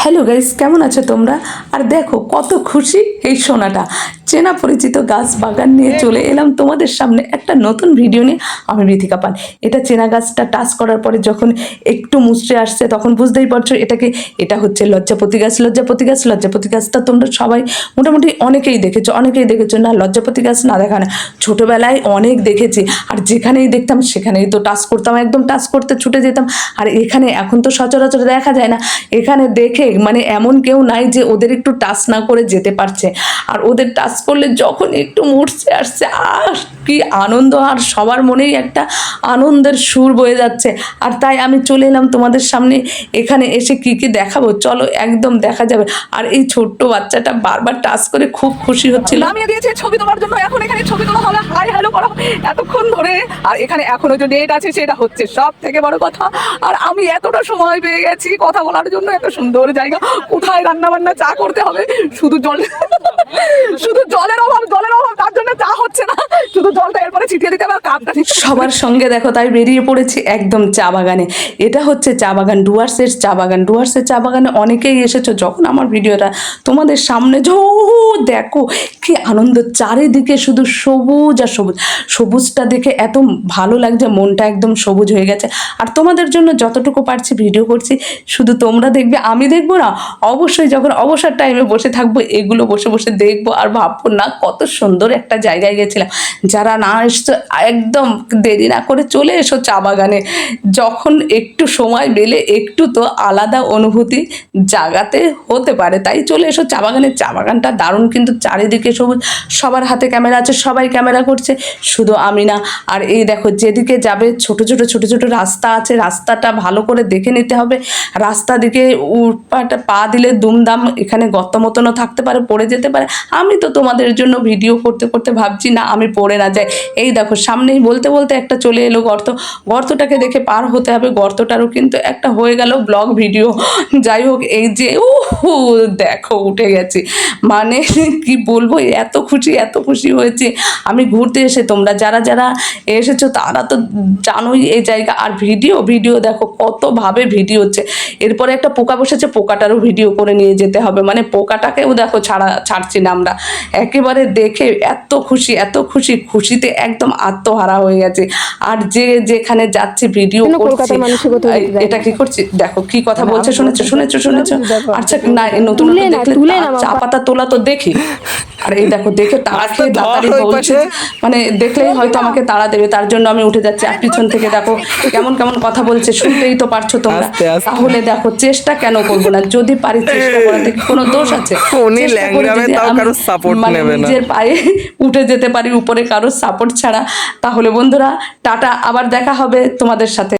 Hello guys, কেমন আছো তোমরা? আর দেখো কত খুশি এই সোনাটা চেনা পরিচিত গাছ বাগান নিয়ে চলে এলাম তোমাদের সামনে একটা নতুন ভিডিও নিয়ে। আমি বিথিকা পাল। এটা চেনা গাছটা টাচ করার পরে যখন একটু মুচড়ে আসছে তখন বুঝতেই পারছো এটা হচ্ছে লজ্জাপতি গাছ। লজ্জাপতি গাছটা তোমরা সবাই মোটামুটি অনেকেই দেখেছো না? লজ্জাপতি গাছ না দেখা না, ছোটবেলায় অনেক দেখেছি, আর যেখানেই দেখতাম সেখানেই তো টাচ করতাম, একদম টাচ করতে ছুটে যেতাম। আর এখানে এখন তো সচরাচর দেখা যায় না, এখানে দেখে মানে এমন কেউ নাই যে ওদের একটু টাচ না করে যেতে পারছে। আর ওদের টাচ করলে যখন একটু মুড়ছে আসছে, আর কি আনন্দ, আর সবার মনেই একটা আনন্দের সুর বয়ে যাচ্ছে। আর তাই আমি চলে এলাম তোমাদের সামনে। এখানে এসে কি কি দেখাবো চলো একদম দেখা যাবে। আর এই ছোট্ট বাচ্চাটা বারবার টাচ করে খুব খুশি হচ্ছিল। নামিয়ে দিয়েছে ছবি তোলার জন্য, এখন এখানে ছবি তোলা হবে, হাই হ্যালো করা এতক্ষণ ধরে। আর এখানে এখনো যে ডেট আছে সেটা হচ্ছে সব থেকে বড় কথা। আর আমি এতটা সময় পেয়ে গেছি কথা বলার জন্য, এত সুন্দর জায়গা, কোথায় রান্না বান্না চা করতে হবে, শুধু জলের অভাব, তার জন্য চা হচ্ছে না, শুধু জলটা এরপরে ছিটিয়ে দিতে হবে কাপটা ঠিক সবার সঙ্গে দেখো তাই বেরিয়ে পড়েছি একদম চা বাগানে। এটা হচ্ছে চা বাগান, ডুয়ার্সের চা বাগান। ডুয়ার্সের চা বাগানে অনেকেই এসেছো। যখন আমার ভিডিওটা তোমাদের সামনে দেখো কি আনন্দ, চারিদিকে শুধু সবুজ আর সবুজ। সবুজটা দেখে এত ভালো লাগছে, মনটা একদম সবুজ হয়ে গেছে। আর তোমাদের জন্য যতটুকু পারছি ভিডিও করছি, শুধু তোমরা দেখবে, আমি দেখবো না? অবশ্যই যখন অবসর টাইমে বসে থাকবো এগুলো বসে বসে দেখবো আর ভাববো না কত সুন্দর একটা জায়গায় গেছিলাম। যারা না এসছো একদম দেরি না করে চলে এসো চা বাগানে। যখন একটু সময় পেলে একটু তো আলাদা অনুভূতি জাগাতে হতে পারে, তাই চলে এসো চা বাগানে। চা বাগানটা দারুণ, কিন্তু চারিদিকে সবুজ, সবার হাতে ক্যামেরা আছে, সবাই ক্যামেরা করছে, শুধু আমি না। আর এই দেখো যেদিকে যাবে ছোট ছোট রাস্তা আছে, রাস্তাটা ভালো করে দেখে নিতে হবে। রাস্তা দিকে পা দিলে দুমদাম এখানে গর্ত মতনও থাকতে পারে, পড়ে যেতে পারে। আমি তো তোমাদের জন্য ভিডিও করতে করতে ভাবছি না আমি পড়ে না যাই। এই দেখো সামনেই বলতে বলতে একটা চলে এলো গর্ত, গর্তটাকে দেখে পার হতে হবে। গর্তটারও কিন্তু একটা হয়ে গেল ব্লগ ভিডিও। যাই হোক, এই যে দেখো উঠে গেছি, মানে কি বলবো, এত খুশি হয়েছে আমি ঘুরতে এসে। তোমরা যারা যারা এসেছো তারা তো জানোই এই জায়গা। আর ভিডিও দেখো কতভাবে ভিডিও হচ্ছে। এরপরে একটা পোকা বসেছে, পোকাটারও ভিডিও করে নিয়ে যেতে হবে, মানে পোকাটাকেও দেখো ছাড়ছি না আমরা। একেবারে দেখে এত খুশিতে একদম আত্মহারা হয়ে গেছে। আর যেখানে যাচ্ছে ভিডিও করছি, এটা কি করছি দেখো কি কথা বলছে, শুনেছো? আচ্ছা না, নতুন দেখলে চা পাতা তোলা তো দেখি। আর এই দেখো দেখে তাড়া খেয়ে দাঁড়াতাড়ি বলছে, মানে দেখলেই হয়তো আমাকে তাড়া দেবে, তার জন্য আমি উঠে যাচ্ছি। আর পিছন থেকে দেখো কেমন কথা বলছে, শুনতেই তো পারছো তোমরা। তাহলে দেখো চেষ্টা কেন করবো না, যদি পারি চেষ্টা করাতে কোনো দোষ আছে? মানে নিজের পায়ে উঠে যেতে পারি উপরে কারোর সাপোর্ট ছাড়া। তাহলে বন্ধুরা টাটা, আবার দেখা হবে তোমাদের সাথে।